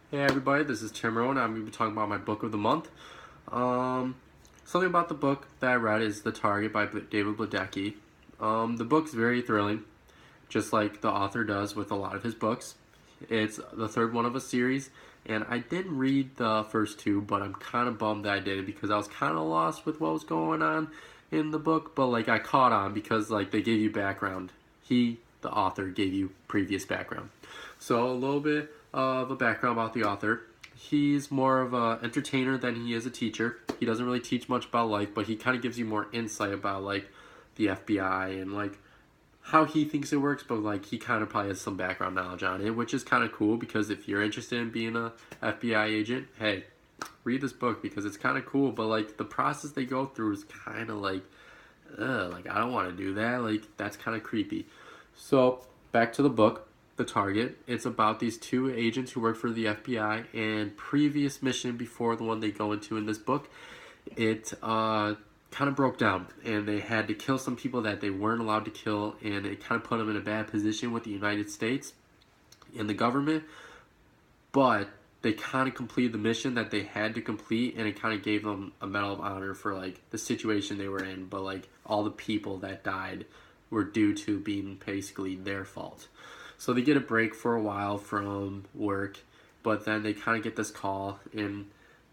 Hey everybody, this is Tim Rowan. I'm going to be talking about my book of the month. Something about the book that I read is The Target by David Bledecki. The book's very thrilling, just like the author does with a lot of his books. It's the third one of a series, and I didn't read the first two, but I'm kind of bummed that I didn't because I was kind of lost with what was going on in the book, but like I caught on because like they gave you background. The author, gave you previous background. So a little bit of a background about the author. He's more of an entertainer than he is a teacher. He doesn't really teach much about life, but he kind of gives you more insight about like the FBI and like how he thinks it works, but like he kind of probably has some background knowledge on it, which is kind of cool because if you're interested in being a FBI agent, hey, read this book because it's kind of cool. But like the process they go through is kind of like, like I don't want to do that. Like that's kind of creepy. So back to the book, The Target. It's about these two agents who work for the FBI, and previous mission before the one they go into in this book, it kind of broke down, and they had to kill some people that they weren't allowed to kill, and it kind of put them in a bad position with the United States and the government. But they kind of completed the mission that they had to complete, and it kind of gave them a Medal of Honor for like the situation they were in. But like all the people that died were due to being basically their fault. So they get a break for a while from work, but then they kind of get this call, and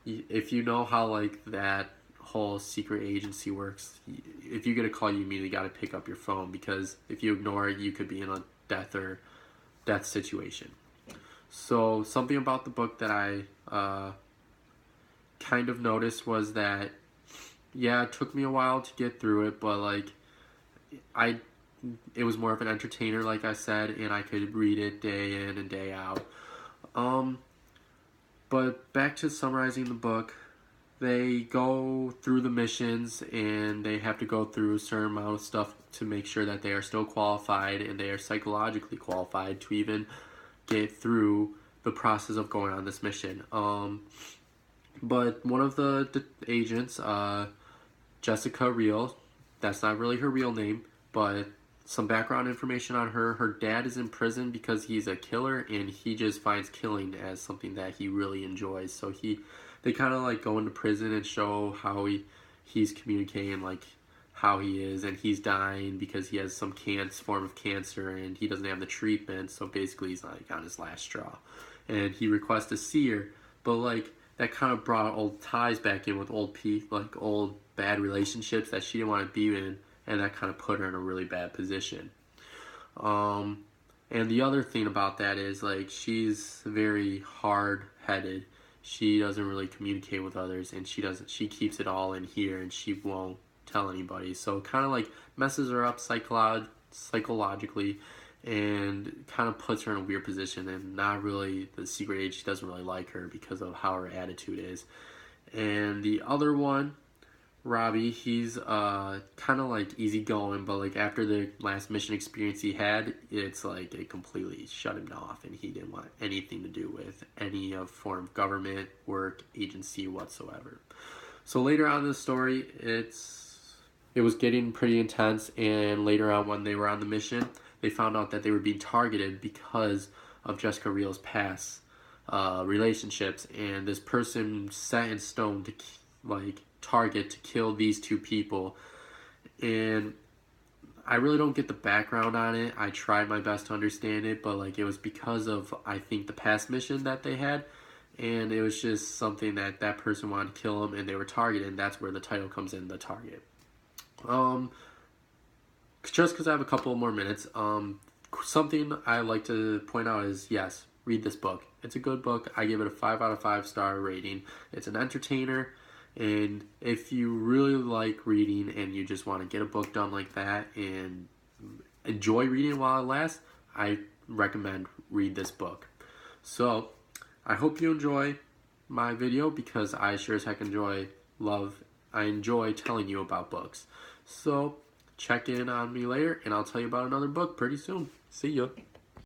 if you know how like that whole secret agency works, if you get a call, you immediately got to pick up your phone because if you ignore it, you could be in a death situation. So something about the book that I kind of noticed was that yeah, it took me a while to get through it, but like I it was more of an entertainer, like I said, and I could read it day in and day out. Um, but back to summarizing the book, they go through the missions and they have to go through a certain amount of stuff to make sure that they are still qualified and they are psychologically qualified to even get through the process of going on this mission. But one of the agents, Jessica Real, that's not really her real name, but some background information on her. Her dad is in prison because he's a killer and he just finds killing as something that he really enjoys. So they kind of like go into prison and show how he's communicating like how he is, and he's dying because he has some form of cancer and he doesn't have the treatment. So basically he's like on his last straw, and he requests to see her, but like that kind of brought old ties back in with like old bad relationships that she didn't want to be in, and that kind of put her in a really bad position. And the other thing about that is like she's very hard-headed. She doesn't really communicate with others, and she keeps it all in here, and she won't tell anybody. So it kind of like messes her up psychologically, and kind of puts her in a weird position. And not really the secret agent doesn't really like her because of how her attitude is. And the other one, Robbie, he's kind of like easygoing, but like after the last mission experience he had, it's like it completely shut him off, and he didn't want anything to do with any form of government, work, agency whatsoever. So later on in the story, it was getting pretty intense, and later on when they were on the mission, they found out that they were being targeted because of Jessica Real's past relationships, and this person set in stone to like target to kill these two people. And I really don't get the background on it. I tried my best to understand it, but like it was because of I think the past mission that they had, and it was just something that person wanted to kill him and they were targeted, and that's where the title comes in, The Target. Um, just because I have a couple more minutes, something I like to point out is yes, read this book. It's a good book. I give it a 5 out of 5 star rating. It's an entertainer, and if you really like reading and you just want to get a book done like that and enjoy reading while it lasts, I recommend read this book. So I hope you enjoy my video because I sure as heck I enjoy telling you about books. So check in on me later and I'll tell you about another book pretty soon. See ya.